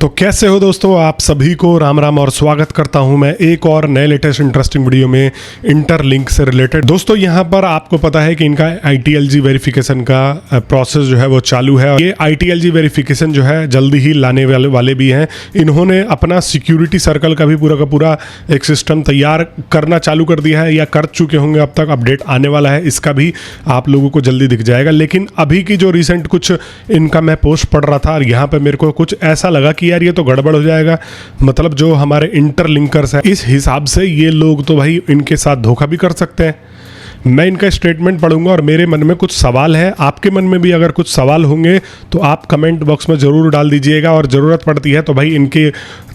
तो कैसे हो दोस्तों, आप सभी को राम राम और स्वागत करता हूं मैं एक और नए लेटेस्ट इंटरेस्टिंग वीडियो में इंटरलिंक से रिलेटेड। दोस्तों यहां पर आपको पता है कि इनका ITLG वेरिफिकेशन का प्रोसेस जो है वो चालू है। ये ITLG वेरिफिकेशन जो है जल्दी ही लाने वाले भी हैं। इन्होंने अपना सिक्योरिटी सर्कल का भी पूरा एक सिस्टम तैयार करना चालू कर दिया है या कर चुके होंगे, अब तक अपडेट आने वाला है, इसका भी आप लोगों को जल्दी दिख जाएगा। लेकिन अभी की जो रिसेंट कुछ इनका मैं पोस्ट पढ़ रहा था और यहाँ पे मेरे को कुछ ऐसा लगा कि यार ये तो गड़बड़ हो जाएगा। मतलब जो हमारे इंटरलिंकर्स हैं इस हिसाब से ये लोग तो भाई इनके साथ धोखा भी कर सकते हैं। मैं इनका स्टेटमेंट पढ़ूंगा और मेरे मन में कुछ सवाल है, आपके मन में भी अगर कुछ सवाल होंगे तो आप कमेंट बॉक्स में ज़रूर डाल दीजिएगा। और ज़रूरत पड़ती है तो भाई इनके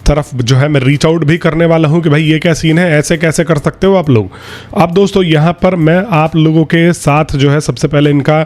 तरफ जो है मैं रीच आउट भी करने वाला हूं कि भाई ये क्या सीन है, ऐसे कैसे कर सकते हो आप लोग। अब दोस्तों यहाँ पर मैं आप लोगों के साथ जो है सबसे पहले इनका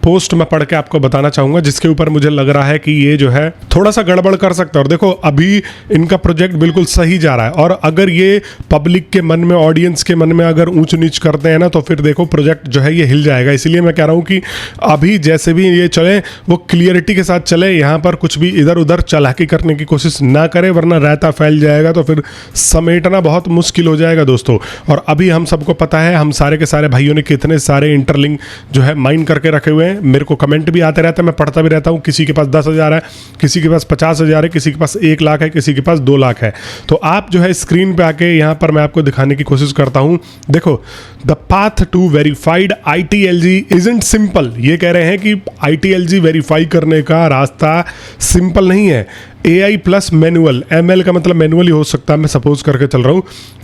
पोस्ट मैं पढ़ के आपको बताना चाहूँगा, जिसके ऊपर मुझे लग रहा है कि ये जो है थोड़ा सा गड़बड़ कर सकता है। और देखो अभी इनका प्रोजेक्ट बिल्कुल सही जा रहा है और अगर ये पब्लिक के मन में, ऑडियंस के मन में अगर ऊंच नीच करते हैं ना तो फिर देखो प्रोजेक्ट जो है ये हिल जाएगा। इसलिए मैं कह रहा हूँ कि अभी जैसे भी ये चले वो क्लियरिटी के साथ चले, यहाँ पर कुछ भी इधर उधर चालाकी करने की कोशिश ना करे, वरना रायता फैल जाएगा तो फिर समेटना बहुत मुश्किल हो जाएगा दोस्तों। और अभी हम सबको पता है, हम सारे के सारे भाइयों ने कितने सारे इंटरलिंक जो है माइन करके रखे हुए हैं। मेरे को कमेंट भी आते रहते हैं, मैं पढ़ता भी रहता हूं। किसी के पास 10,000 है, किसी के पास 50,000 है, किसी के पास 1 लाख है, किसी के पास 2 लाख है। तो आप जो है स्क्रीन पे आके यहां पर मैं आपको दिखाने की कोशिश करता हूं। देखो, the path to verified ITLG isn't simple. ये कह रहे हैं कि ITLG वेरीफाई करने का रास्ता सिंपल नहीं है। AI प्लस मैनुअल, ML का मतलब मैनुअल ही हो सकता है, मैं सपोज करके चल रहा हूँ।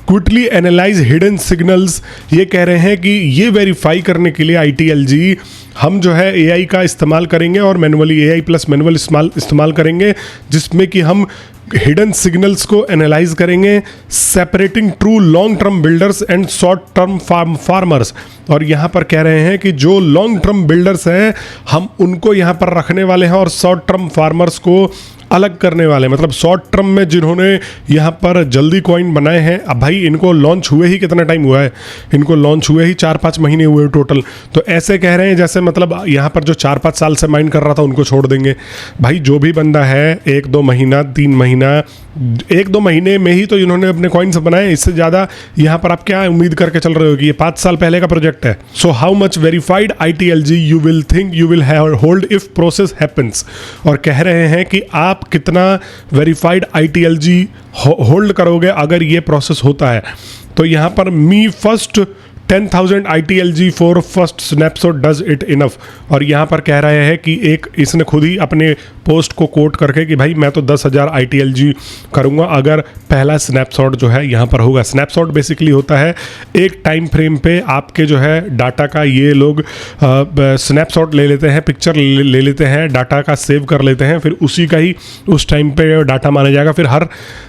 क्विकली एनालाइज हिडन सिग्नल्स, ये कह रहे हैं कि ये वेरीफाई करने के लिए ITLG हम जो है AI का इस्तेमाल करेंगे और मैनुअली AI प्लस मैनुअल इस्तेमाल करेंगे, जिसमें कि हम हिडन सिग्नल्स को एनालाइज करेंगे, separating true long term builders and short term farmers. और यहाँ पर कह रहे हैं कि जो लॉन्ग टर्म बिल्डर्स हैं हम उनको यहाँ पर रखने वाले हैं और शॉर्ट टर्म फार्मर्स को अलग करने वाले। मतलब शॉर्ट टर्म में जिन्होंने यहाँ पर जल्दी कॉइन बनाए हैं, अब भाई इनको लॉन्च हुए ही कितना टाइम हुआ है, इनको लॉन्च हुए ही 4-5 महीने हुए टोटल। तो ऐसे कह रहे हैं जैसे मतलब यहाँ पर जो 4-5 साल से माइन कर रहा था उनको छोड़ देंगे। भाई जो भी बंदा है 1-2 महीना, 3 महीना, 1-2 महीने में ही तो इन्होंने अपने कॉइन्स बनाए, इससे ज़्यादा यहाँ पर आप क्या उम्मीद करके चल रहे हो कि ये 5 साल पहले का प्रोजेक्ट है। So how much verified ITLG you will think you will hold if process happens. और कह रहे हैं कि आप कितना वेरीफाइड ITLG होल्ड करोगे अगर ये प्रोसेस होता है। तो यहाँ पर me first 10,000 ITLG for first snapshot does it enough. और यहाँ पर कह रहे हैं कि एक इसने खुद ही अपने पोस्ट को कोट करके कि भाई मैं तो 10,000 ITLG करूँगा अगर पहला स्नैपशॉट जो है यहाँ पर होगा। स्नैपशॉट बेसिकली होता है एक टाइम फ्रेम पे आपके जो है डाटा का ये लोग स्नैपशॉट ले लेते हैं, पिक्चर ले लेते हैं, डाटा का सेव कर लेते हैं, फिर उसी का ही उस टाइम पे डाटा माना जाएगा। फिर हर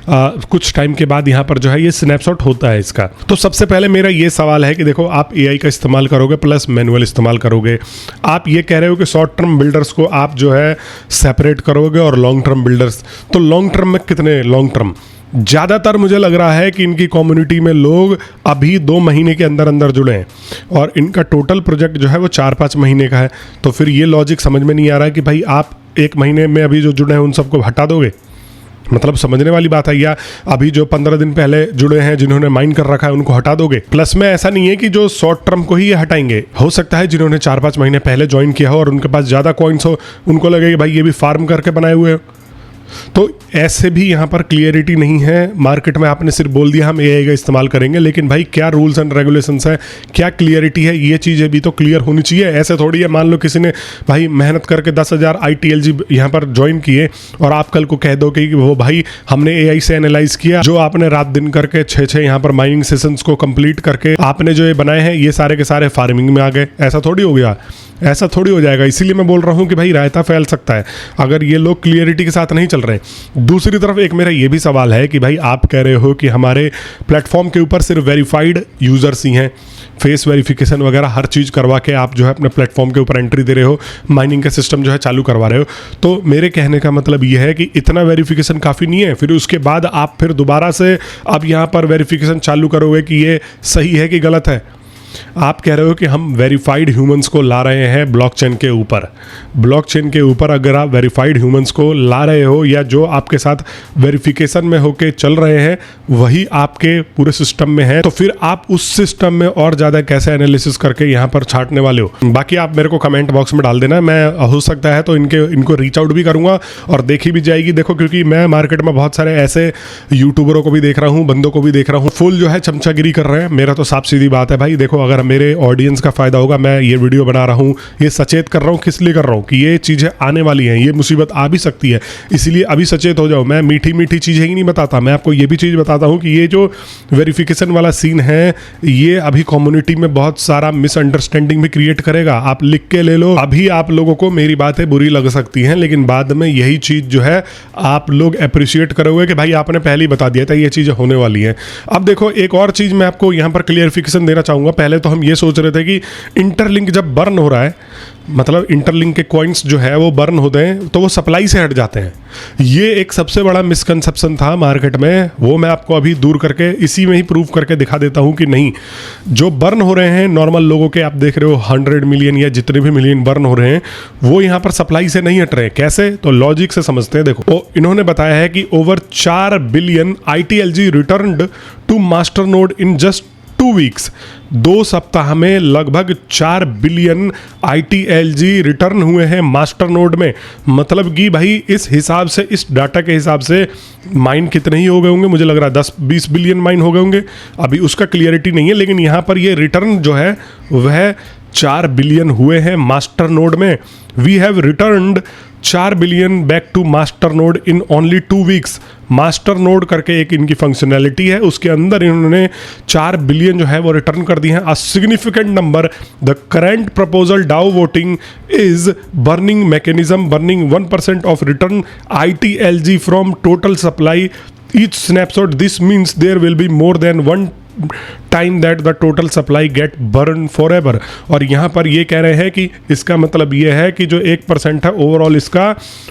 कुछ टाइम के बाद यहाँ पर जो है ये स्नैपशॉट होता है इसका। तो सबसे पहले मेरा ये सवाल है कि देखो आप AI का इस्तेमाल करोगे प्लस मैनुअल इस्तेमाल करोगे, आप ये कह रहे हो कि शॉर्ट टर्म बिल्डर्स को आप जो है सेपरेट करोगे और लॉन्ग टर्म बिल्डर्स। तो लॉन्ग टर्म में कितने लॉन्ग टर्म? ज़्यादातर मुझे लग रहा है कि इनकी कम्युनिटी में लोग अभी 2 महीने के अंदर अंदर जुड़े हैं और इनका टोटल प्रोजेक्ट जो है वो 4-5 महीने का है। तो फिर ये लॉजिक समझ में नहीं आ रहा है कि भाई आप 1 महीने में अभी जो जुड़े हैं उन सबको हटा दोगे। मतलब समझने वाली बात है, या अभी जो 15 दिन पहले जुड़े हैं जिन्होंने माइन कर रखा है उनको हटा दोगे। प्लस में ऐसा नहीं है कि जो शॉर्ट टर्म को ही ये हटाएंगे, हो सकता है जिन्होंने 4-5 महीने पहले ज्वाइन किया हो और उनके पास ज़्यादा कॉइन्स हो, उनको लगे कि भाई ये भी फार्म करके बनाए हुए हो। तो ऐसे भी यहाँ पर क्लियरिटी नहीं है। मार्केट में आपने सिर्फ बोल दिया हम AI का इस्तेमाल करेंगे, लेकिन भाई क्या रूल्स एंड रेगुलेशंस है, क्या क्लियरिटी है, ये चीज़ें भी तो क्लियर होनी चाहिए। ऐसे थोड़ी है मान लो किसी ने भाई मेहनत करके 10,000 ITLG यहाँ पर ज्वाइन किए और आप कल को कह दो कि वो भाई हमने AI से एनालाइज किया, जो आपने रात दिन करके 6-6 यहाँ पर माइनिंग सेशंस को कंप्लीट करके आपने जो ये बनाए हैं ये सारे के सारे फार्मिंग में आ गए। ऐसा थोड़ी हो गया, ऐसा थोड़ी हो जाएगा। इसीलिए मैं बोल रहा हूँ कि भाई रायता फैल सकता है अगर ये लोग क्लियरिटी के साथ नहीं चल रहे। दूसरी तरफ एक मेरा ये भी सवाल है कि भाई आप कह रहे हो कि हमारे प्लेटफॉर्म के ऊपर सिर्फ वेरीफाइड यूजर्स ही हैं, फेस वेरिफिकेशन वगैरह हर चीज़ करवा के आप जो है अपने प्लेटफॉर्म के ऊपर एंट्री दे रहे हो, माइनिंग का सिस्टम जो है चालू करवा रहे हो। तो मेरे कहने का मतलब ये है कि इतना वेरिफिकेशन काफ़ी नहीं है। फिर उसके बाद आप फिर दोबारा से अब यहाँ पर वेरिफिकेशन चालू करोगे कि ये सही है कि गलत है। आप कह रहे हो कि हम वेरीफाइड ह्यूमंस को ला रहे हैं ब्लॉकचेन के ऊपर। ब्लॉकचेन के ऊपर अगर आप वेरीफाइड ह्यूमंस को ला रहे हो या जो आपके साथ वेरिफिकेशन में होके चल रहे हैं वही आपके पूरे सिस्टम में है, तो फिर आप उस सिस्टम में और ज़्यादा कैसे एनालिसिस करके यहाँ पर छांटने वाले हो। बाकी आप मेरे को कमेंट बॉक्स में डाल देना, मैं हो सकता है तो इनको रीच आउट भी करूँगा और देखी भी जाएगी। देखो, क्योंकि मैं मार्केट में बहुत सारे ऐसे यूट्यूबरों को भी देख रहा हूँ, बंदों को भी देख रहा हूँ, फुल जो है चमचागिरी कर रहे हैं। मेरा तो साफ सीधी बात है भाई, देखो अगर मेरे ऑडियंस का फायदा होगा, मैं ये वीडियो बना रहा हूँ, ये सचेत कर रहा हूँ, किस लिए कर रहा हूँ कि ये चीज़ें आने वाली हैं, ये मुसीबत आ भी सकती है, इसलिए अभी सचेत हो जाओ। मैं मीठी मीठी चीज़ें ही नहीं बताता, मैं आपको ये भी चीज़ बताता हूँ कि ये जो वेरिफिकेशन वाला सीन है ये अभी कम्युनिटी में बहुत सारा मिसअंडरस्टैंडिंग भी क्रिएट करेगा। आप लिख के ले लो, अभी आप लोगों को मेरी बातें बुरी लग सकती हैं, लेकिन बाद में यही चीज़ जो है आप लोग अप्रिशिएट करोगे कि भाई आपने पहले ही बता दिया था ये चीज़ें होने वाली हैं। अब देखो, एक और चीज़ मैं आपको यहाँ पर क्लियरिफिकेशन देना चाहूँगा। पहले तो हम ये सोच रहे थे कि इंटरलिंक जब बर्न हो रहा है, मतलब इंटरलिंक के कॉइन्स जो है वो बर्न होते हैं तो वो सप्लाई से हट जाते हैं। ये एक सबसे बड़ा मिसकंसेप्शन था मार्केट में, वो मैं आपको अभी दूर करके इसी में ही प्रूव करके दिखा देता हूँ कि नहीं, जो बर्न हो रहे हैं नॉर्मल लोगों के, आप देख रहे हो 100 मिलियन या जितने भी मिलियन बर्न हो रहे हैं, वो यहाँ पर सप्लाई से नहीं हट रहे हैं। कैसे? तो लॉजिक से समझते हैं। देखो, इन्होंने बताया है कि over 4 billion ITLG returned to master node in just 2 weeks. 2 सप्ताह में लगभग 4 बिलियन ITLG रिटर्न हुए हैं मास्टर नोड में। मतलब कि भाई इस हिसाब से, इस डाटा के हिसाब से माइन कितने ही हो गए होंगे, मुझे लग रहा है 10-20 बिलियन माइन हो गए होंगे, अभी उसका क्लियरिटी नहीं है, लेकिन यहाँ पर ये रिटर्न जो है वह 4 बिलियन हुए हैं मास्टर नोड में। We have returned 4 billion back to master node in only 2 weeks. Master node करके एक इनकी फंक्शनैलिटी है, उसके अंदर इन्होंने 4 बिलियन जो है वो रिटर्न कर दी है। A significant number. The current proposal DAO voting is burning mechanism burning 1% of return ITLG from total supply each snapshot. This means there will be more than one time that the total supply gate burn for ever. और यहाँ पर ये कह रहे हैं कि इसका मतलब ये है कि जो 1% है ओवरऑल इसका,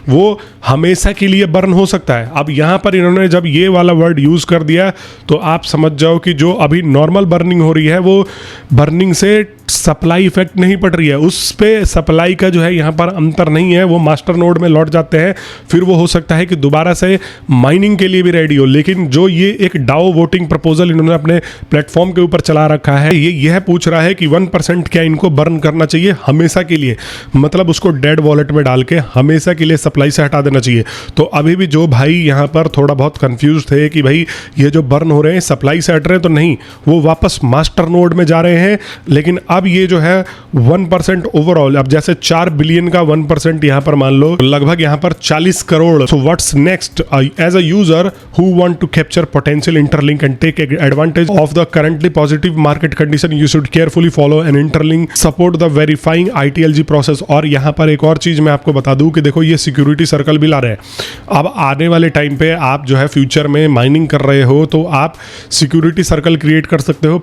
वो हमेशा के लिए बर्न हो सकता है। अब यहाँ पर इन्होंने जब ये वाला वर्ड यूज़ कर दिया तो आप समझ जाओ कि जो अभी नॉर्मल बर्निंग हो रही है वो बर्निंग से सप्लाई इफेक्ट नहीं पड़ रही है, उस पे सप्लाई का जो है यहाँ पर अंतर नहीं है, वो मास्टर नोड में लौट जाते हैं। फिर वो हो सकता है कि दोबारा से माइनिंग के लिए भी रेडी हो। लेकिन जो ये एक डाओ वोटिंग प्रपोजल इन्होंने अपने प्लेटफॉर्म के ऊपर चला रखा है, ये यह पूछ रहा है कि 1% क्या इनको बर्न करना चाहिए हमेशा के लिए, मतलब उसको डेड वॉलेट में डाल के हमेशा के लिए सप्लाई से हटा देना चाहिए। तो अभी भी जो भाई यहाँ पर थोड़ा बहुत कंफ्यूज थे कि भाई ये जो बर्न हो रहे हैं सप्लाई से हट रहे हैं, तो नहीं, वो वापस मास्टर नोड में जा रहे हैं। लेकिन अब ये जो है 1% ओवरऑल, अब जैसे 4 बिलियन का 1% यहाँ पर मान लो लगभग यहाँ पर 40 crore. So what's next? As a user who want to capture potential interlink and take advantage of the currently positive market condition, you should carefully follow an interlink, support the verifying ITLG process। और यहाँ पर एक और चीज़ मैं आपको बता दूँ कि देखो ये सिक्योरिटी सर्कल भी ला रहे हैं। अब आने वाले टाइम पे आप जो है फ्यूचर में माइनिंग कर रहे हो तो आप सिक्योरिटी सर्कल क्रिएट कर सकते हो।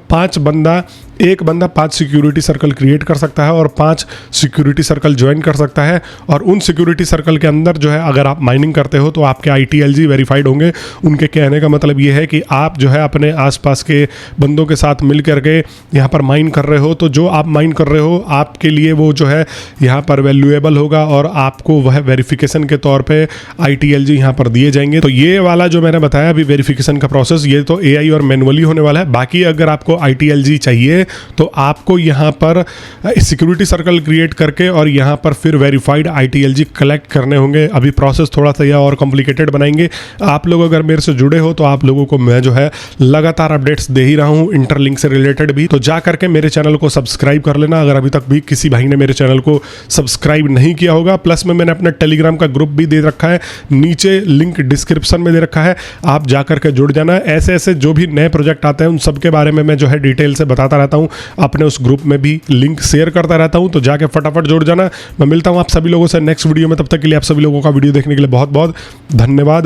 एक बंदा 5 सिक्योरिटी सर्कल क्रिएट कर सकता है और 5 सिक्योरिटी सर्कल ज्वाइन कर सकता है। और उन सिक्योरिटी सर्कल के अंदर जो है अगर आप माइनिंग करते हो तो आपके ITLG वेरीफाइड होंगे। उनके कहने का मतलब ये है कि आप जो है अपने आसपास के बंदों के साथ मिल करके यहाँ पर माइन कर रहे हो, तो जो आप माइन कर रहे हो आपके लिए वो जो है यहाँ पर वैल्यूएबल होगा और आपको वह वेरिफिकेशन के तौर पे ITLG यहाँ पर दिए जाएंगे। तो ये वाला जो मैंने बताया अभी वेरिफिकेशन का प्रोसेस, ये तो AI और मैनुअली होने वाला है। बाकी अगर आपको ITLG चाहिए तो आपको यहाँ पर सिक्योरिटी सर्कल क्रिएट करके और यहाँ पर फिर वेरीफाइड ITLG कलेक्ट करने होंगे। अभी प्रोसेस थोड़ा सा यह और कॉम्प्लिकेटेड बनाएंगे। आप लोग अगर मेरे से जुड़े हो तो आप लोगों को मैं जो है लगातार अपडेट्स दे ही रहा हूँ इंटरलिंक से रिलेटेड भी, तो जा करके मेरे चैनल को सब्सक्राइब कर लेना अगर अभी तक भी किसी भाई ने मेरे चैनल को सब्सक्राइब नहीं किया होगा। प्लस में मैंने अपना टेलीग्राम का ग्रुप भी दे रखा है, नीचे लिंक डिस्क्रिप्शन में दे रखा है, आप जा करके जुड़ जाना। ऐसे ऐसे जो भी नए प्रोजेक्ट आते हैं उन सब के बारे में मैं जो है डिटेल से बताता रहता हूँ, अपने उस ग्रुप में भी लिंक शेयर करता रहता हूँ, तो जाके फटाफट जुड़ जाना। मैं मिलता हूँ आप सभी लोगों से नेक्स्ट वीडियो में, तब तक के लिए आप सभी लोगों का वीडियो देखने के लिए बहुत बहुत धन्यवाद।